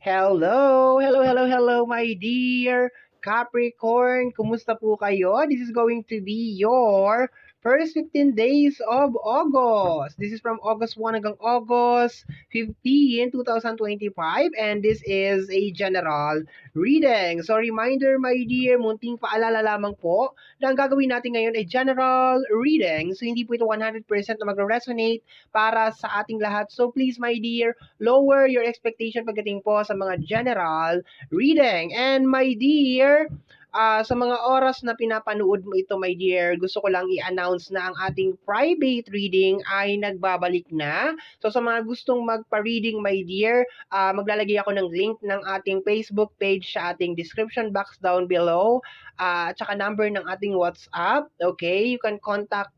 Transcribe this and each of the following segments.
Hello, hello, hello, hello, my dear Capricorn. Kumusta po kayo? This is going to be your first 15 days of August. This is from August 1 hanggang August 15, 2025, and this is a general reading. So reminder, my dear, munting paalala lamang po na ang gagawin natin ngayon ay general reading. So hindi po ito 100% na magre-resonate para sa ating lahat. So please, my dear, lower your expectation pagdating po sa mga general reading. And my dear, sa mga oras na pinapanood mo ito, my dear, gusto ko lang i-announce na ang ating private reading ay nagbabalik na. So sa mga gustong magpa-reading, my dear, maglalagay ako ng link ng ating Facebook page sa ating description box down below, at saka number ng ating WhatsApp. Okay, you can contact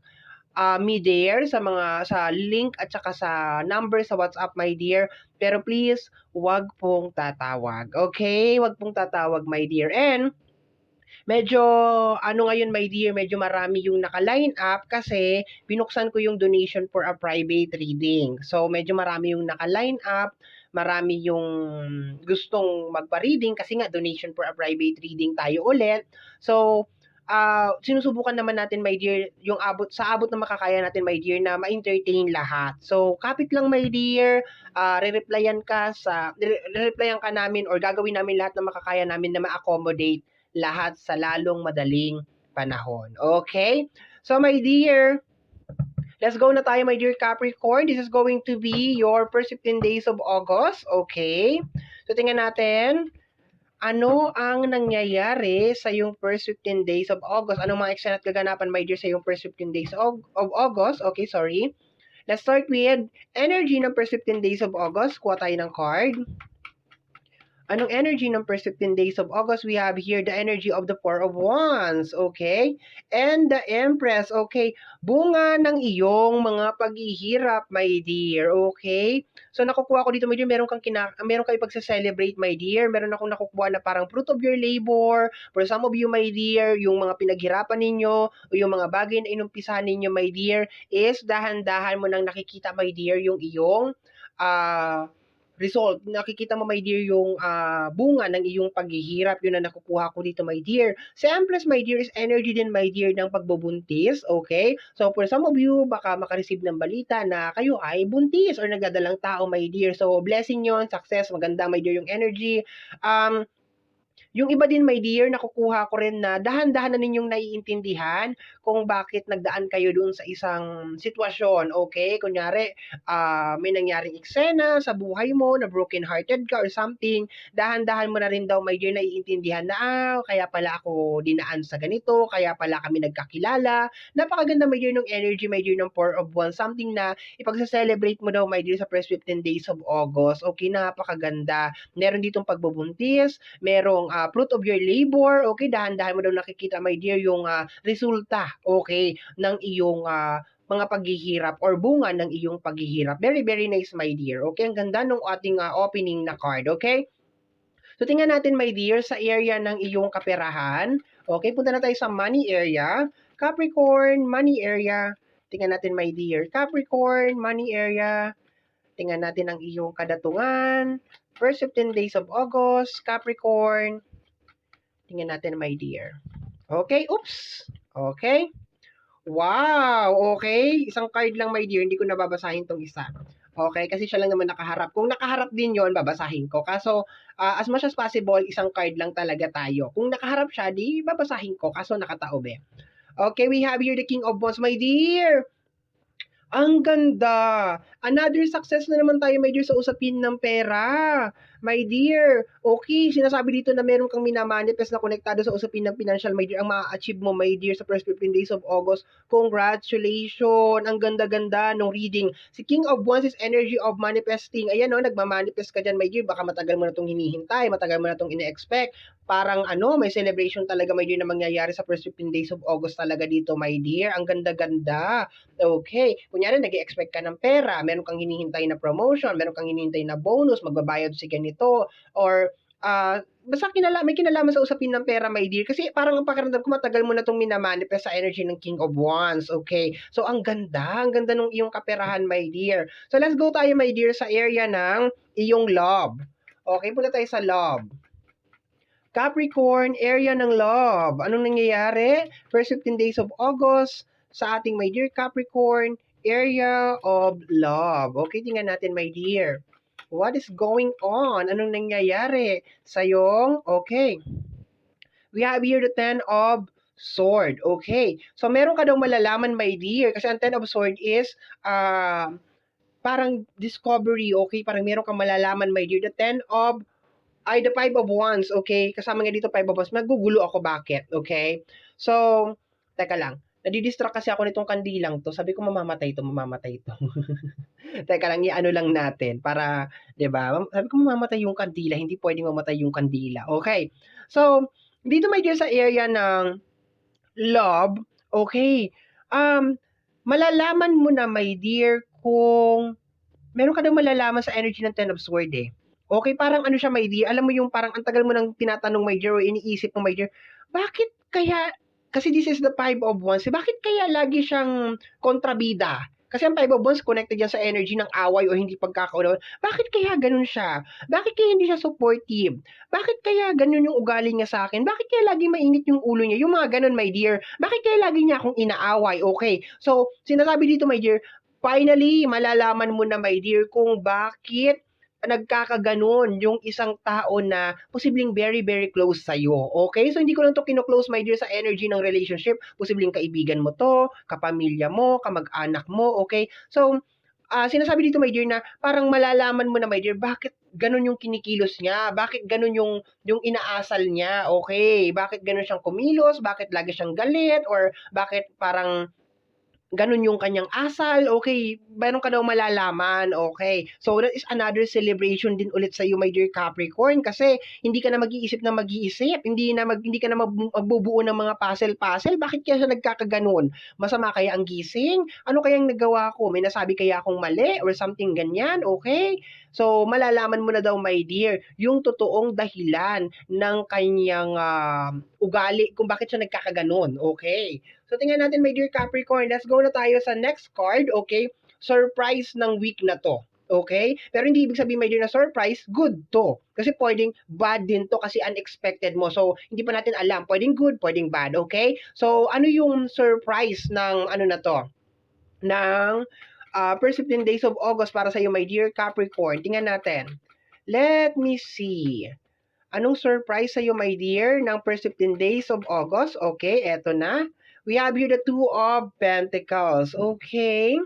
me there sa link at saka sa number sa WhatsApp, my dear. Pero please, wag pong tatawag. Okay? Wag pong tatawag, my dear. And medyo ngayon, my dear, medyo marami yung naka-line up kasi binuksan ko yung donation for a private reading. So medyo marami yung naka-line up, marami yung gustong magpa-reading kasi nga donation for a private reading tayo ulit. So sinusubukan naman natin, my dear, yung abot na makakaya natin, my dear, na ma-entertain lahat. So, kapit lang, my dear, re-replyan ka namin or gagawin namin lahat na makakaya namin na ma-accommodate lahat sa lalong madaling panahon. Okay? So, my dear, let's go na tayo, my dear Capricorn. This is going to be your first 15 days of August. Okay? So, tingnan natin. Ano ang nangyayari sa yung first 15 days of August? Anong mga eksena at kaganapan, my dear, sa yung first 15 days of August? Okay, sorry. Let's start with energy ng first 15 days of August. Kuha tayo ng card. Anong energy ng first 15 days of August? We have here the energy of the Four of Wands, okay? And the Empress, okay? Bunga ng iyong mga paghihirap, my dear, okay? So nakukuha ko dito, my dear, meron kayo pagse-celebrate, my dear. Meron akong nakukuha na parang fruit of your labor. For some of you, my dear, yung mga pinaghirapan ninyo o yung mga bagay na inumpisahan ninyo, my dear, is dahan-dahan mo nang nakikita, my dear, yung iyong result. Nakikita mo, my dear, yung bunga ng iyong paghihirap. Yun na nakukuha ko dito, my dear. Sa Empress, my dear, is energy din, my dear, ng pagbubuntis. Okay? So, for some of you, baka makareceive ng balita na kayo ay buntis or nagdadalang tao, my dear. So, blessing yon, success, maganda, my dear, yung energy. Yung iba din, my dear, nakukuha ko rin na dahan-dahan na ninyong naiintindihan kung bakit nagdaan kayo doon sa isang sitwasyon, okay? Kunyari, may nangyaring eksena sa buhay mo, na broken-hearted ka or something, dahan-dahan mo na rin daw, my dear, naiintindihan na, kaya pala ako dinaan sa ganito, kaya pala kami nagkakilala. Napakaganda, my dear, ng energy, my dear, ng Four of Wands, something na ipagsa-celebrate mo daw, my dear, sa first 15 days of August. Okay, napakaganda. Meron ditong pagbubuntis, merong fruit of your labor, okay, dahan-dahan mo daw nakikita, my dear, yung resulta, okay, ng iyong mga paghihirap or bunga ng iyong paghihirap. Very, very nice, my dear. Okay, ang ganda ng ating opening na card, okay? So, tingnan natin, my dear, sa area ng iyong kaperahan. Okay, punta na tayo sa money area. Capricorn, money area. Tingnan natin, my dear. Capricorn, money area. Tingnan natin ang iyong kadatungan. First 15 days of August, Capricorn. Tingnan natin, my dear. Okay, oops. Okay. Wow, okay. Isang card lang, my dear. Hindi ko nababasahin tong isa. Okay, kasi siya lang naman nakaharap. Kung nakaharap din yon, babasahin ko. Kaso, as much as possible, isang card lang talaga tayo. Kung nakaharap siya, di babasahin ko. Kaso nakataob eh. Okay, we have here the King of Wands, my dear. Ang ganda! Another success na naman tayo, my dear, sa usapin ng pera. My dear, okay, sinasabi dito na meron kang minamanifest na konektado sa usapin ng financial, my dear. Ang ma-achieve mo, my dear, sa first 15 days of August. Congratulations! Ang ganda-ganda ng reading. Si King of Wands is energy of manifesting. Ayan, no, nagmamanifest ka dyan, my dear. Baka matagal mo na itong hinihintay, matagal mo na itong ine-expect. Parang may celebration talaga, my dear, na mangyayari sa first 15 days of August talaga dito, my dear. Ang ganda-ganda. Okay. Kunyari, nag-expect ka ng pera, meron kang hinihintay na promotion, meron kang hinihintay na bonus, magbabayad si ganito, or basta may kinalaman sa usapin ng pera, my dear. Kasi parang ang pakiramdam ko, matagal mo na itong minamanifest sa energy ng King of Wands, okay? So, ang ganda ng iyong kaperahan, my dear. So, let's go tayo, my dear, sa area ng iyong love. Okay, punta tayo sa love. Capricorn, area ng love. Anong nangyayari? First 15 days of August sa ating my dear Capricorn, area of love. Okay, tingnan natin my dear. What is going on? Anong nangyayari sa'yong, okay. We have here the 10 of sword. Okay. So, meron ka daw malalaman, my dear. Kasi ang 10 of sword is, parang discovery, okay? Parang meron kang malalaman, my dear. The 10 of the 5 of wands, okay? Kasama nga dito 5 of wands. Magugulo ako, bakit? Okay? So, teka lang. Nadidistract kasi ako nitong kandilang to. Sabi ko, mamamatay ito. Teka lang, i-ano lang natin para, 'di ba? Sabi ko mamamatay yung kandila, hindi pwedeng mamatay yung kandila. Okay. So, dito my dear sa area ng love, okay. Malalaman mo na my dear kung meron ka daw malalaman sa energy ng Ten of Swords eh. Okay, parang ano siya my dear, alam mo yung parang ang tagal mo nang tinatanong my dear o iniisip mo my dear, bakit kaya, kasi this is the Five of Wands, bakit kaya lagi siyang kontrabida? Kasi ang Five of Wands connected yan sa energy ng away o hindi pagkakaunawan. Bakit kaya ganun siya? Bakit kaya hindi siya supportive? Bakit kaya ganun yung ugali niya sa akin? Bakit kaya lagi mainit yung ulo niya? Yung mga ganun, my dear. Bakit kaya lagi niya akong inaaway? Okay. So, sinasabi dito, my dear, finally, malalaman mo na, my dear, kung bakit nagkakaganon yung isang tao na posibleng very, very close sa'yo. Okay? So, hindi ko lang to kino-close, my dear, sa energy ng relationship. Posibleng kaibigan mo to, kapamilya mo, kamag-anak mo. Okay? So, sinasabi dito, my dear, na parang malalaman mo na, my dear, bakit ganun yung kinikilos niya? Bakit ganun yung inaasal niya? Okay? Bakit ganun siyang kumilos? Bakit lagi siyang galit? Or bakit parang ganun yung kanyang asal, okay, meron ka daw malalaman, okay. So, that is another celebration din ulit sa iyo, my dear Capricorn, kasi hindi ka na mag-iisip, hindi ka na magbubuo ng mga puzzle. Bakit kaya siya nagkakaganon? Masama kaya ang gising? Ano kayang nagawa ko? May nasabi kaya akong mali or something ganyan, okay? So, malalaman mo na daw, my dear, yung totoong dahilan ng kanyang ugali kung bakit siya nagkakaganon, okay? So, tingnan natin, my dear Capricorn. Let's go na tayo sa next card, okay? Surprise ng week na to. Okay? Pero hindi ibig sabihin, my dear, na surprise, good to. Kasi pwedeng bad din to kasi unexpected mo. So, hindi pa natin alam. Pwedeng good, pwedeng bad, okay? So, ano yung surprise ng ano na to? Ng first 15 days of August para sa iyo, my dear Capricorn. Tingnan natin. Let me see. Anong surprise sa iyo, my dear, ng first 15 days of August? Okay, eto na. We have here the Two of Pentacles. Okay.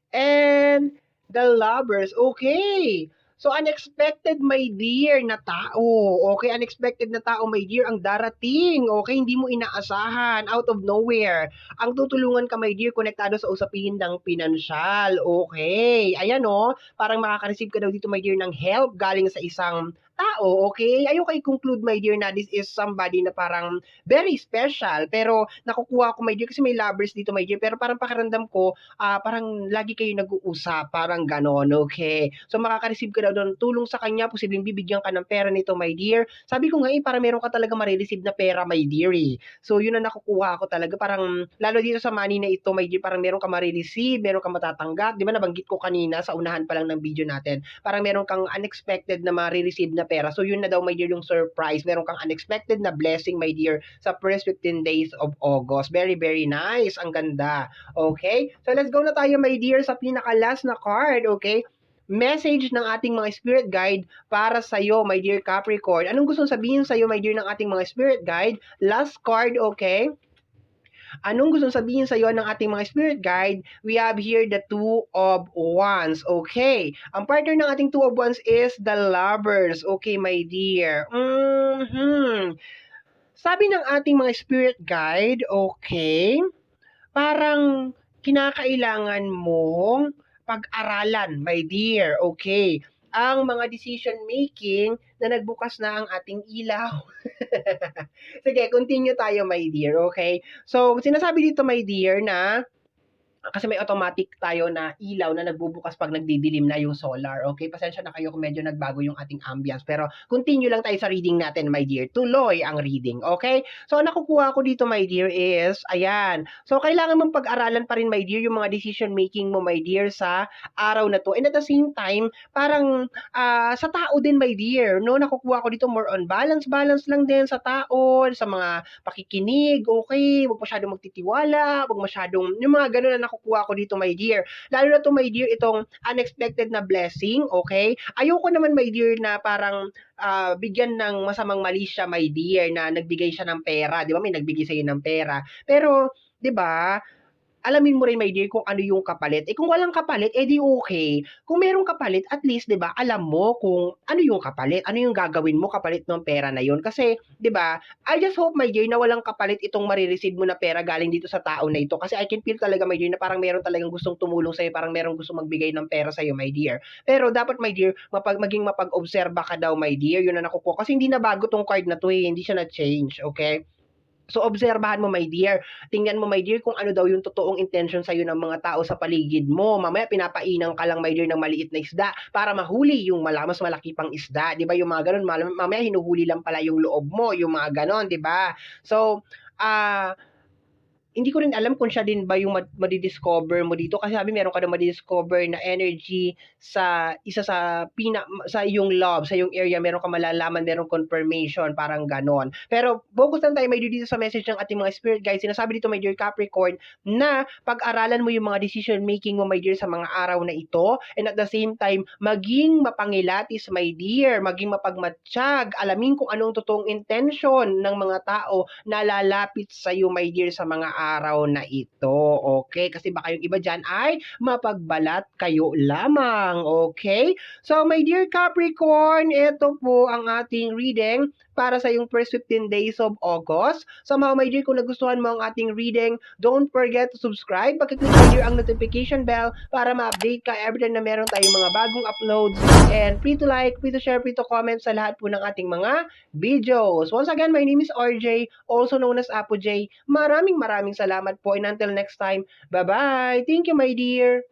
And the Lovers. Okay. So, unexpected, my dear, na tao. Okay, unexpected na tao, my dear, ang darating. Okay, hindi mo inaasahan. Out of nowhere. Ang tutulungan ka, my dear, konektado sa usapin ng pinansyal. Okay. Ayan, oh. Parang makaka-receive ka daw dito, my dear, ng help galing sa isang tao, okay? Ayoko i-conclude, my dear, na this is somebody na parang very special. Pero nakukuha ko, my dear, kasi may lovers dito, my dear. Pero parang pakiramdam ko, parang lagi kayo nag-uusap, parang ganon, okay? So, makaka-receive ka daw doon tulong sa kanya, posibleng bibigyan ka ng pera nito, my dear. Sabi ko nga parang meron ka talaga marireceive na pera, my dear, eh. So, yun ang nakukuha ko talaga. Parang, lalo dito sa money na ito, my dear, parang meron ka marireceive, meron ka matatanggap. Di ba nabanggit ko kanina sa unahan pa lang ng video natin, parang meron kang unexpected na marireceive na pera. So, yun na daw, my dear, yung surprise. Meron kang unexpected na blessing, my dear, sa first 15 days of August. Very, very nice. Ang ganda. Okay? So, let's go na tayo, my dear, sa pinaka-last na card. Okay? Message ng ating mga spirit guide para sa iyo, my dear Capricorn. Anong gustong sabihin sa iyo, my dear, ng ating mga spirit guide? Last card, okay? Anong gustong sabihin sa iyo ng ating mga spirit guide? We have here the Two of Wands. Okay. Ang partner ng ating Two of Wands is the Lovers. Okay, my dear. Sabi ng ating mga spirit guide, okay, parang kinakailangan mong pag-aralan, my dear. Okay. Ang mga decision making na nagbukas na ang ating ilaw. Sige, continue tayo, my dear, okay? So, sinasabi dito, my dear, na kasi may automatic tayo na ilaw na nagbubukas pag nagdidilim na yung solar. Okay, pasensya na kayo kung medyo nagbago yung ating ambience. Pero continue lang tayo sa reading natin, my dear. Tuloy ang reading, okay? So, ang nakukuha ko dito, my dear, is, ayan. So, kailangan mong pag-aralan pa rin, my dear, yung mga decision making mo, my dear, sa araw na to. And at the same time, parang sa tao din, my dear, no? Nakukuha ko dito more on balance lang din sa tao, sa mga pakikinig, okay? Huwag masyadong magtitiwala, huwag masyadong, yung mga ganun na nakukuha ko dito, my dear. Lalo na to, my dear, itong unexpected na blessing, okay? Ayoko naman, my dear, na parang bigyan ng masamang mali siya, my dear, na nagbigay siya ng pera. Di ba? May nagbigay sa'yo ng pera. Pero, di ba, alamin mo rin, my dear, kung ano yung kapalit. Eh, kung walang kapalit, eh di okay. Kung merong kapalit, at least, di ba, alam mo kung ano yung kapalit, ano yung gagawin mo kapalit ng pera na yun. Kasi, di ba, I just hope, my dear, na walang kapalit itong marireceive mo na pera galing dito sa tao na ito. Kasi I can feel talaga, my dear, na parang meron talagang gustong tumulong sa'yo, parang meron gustong magbigay ng pera sa'yo, my dear. Pero dapat, my dear, maging mapag-obserba ka daw, my dear, yun na nakukuha. Kasi hindi na bago tong card na to eh, hindi siya na-change, okay? So, obserbahan mo, my dear. Tingnan mo, my dear, kung ano daw yung totoong intention sa'yo ng mga tao sa paligid mo. Mamaya, pinapainang ka lang, my dear, ng maliit na isda para mahuli yung mas malaki pang isda. Di ba? Yung mga ganun. Mamaya, hinuhuli lang pala yung loob mo. Yung mga ganon, di ba? So, hindi ko rin alam kung siya din ba yung madidiscover mo dito kasi sabi meron ka na madidiscover na energy sa isa sa sa iyong love, sa iyong area, meron ka malalaman, meron confirmation, parang ganon. Pero focus lang tayo may dito sa message ng ating mga spirit guys. Sinasabi dito, my dear Capricorn, na pag-aralan mo yung mga decision making mo, my dear, sa mga araw na ito, and at the same time, maging mapangilatis, my dear, maging mapagmatsyag, alamin kung anong totoong intention ng mga tao na lalapit sa iyo, my dear, sa mga araw na ito. Okay? Kasi baka yung iba dyan ay mapagbalat kayo lamang. Okay? So, my dear Capricorn, ito po ang ating reading para sa yung first 15 days of August. Somehow, my dear, kung nagustuhan mo ang ating reading, don't forget to subscribe. Pag-click, my dear, ang notification bell para ma-update ka every time na meron tayong mga bagong uploads. And free to like, free to share, free to comment sa lahat po ng ating mga videos. Once again, my name is RJ, also known as Apo J. Maraming salamat po, and until next time, bye-bye. Thank you, my dear.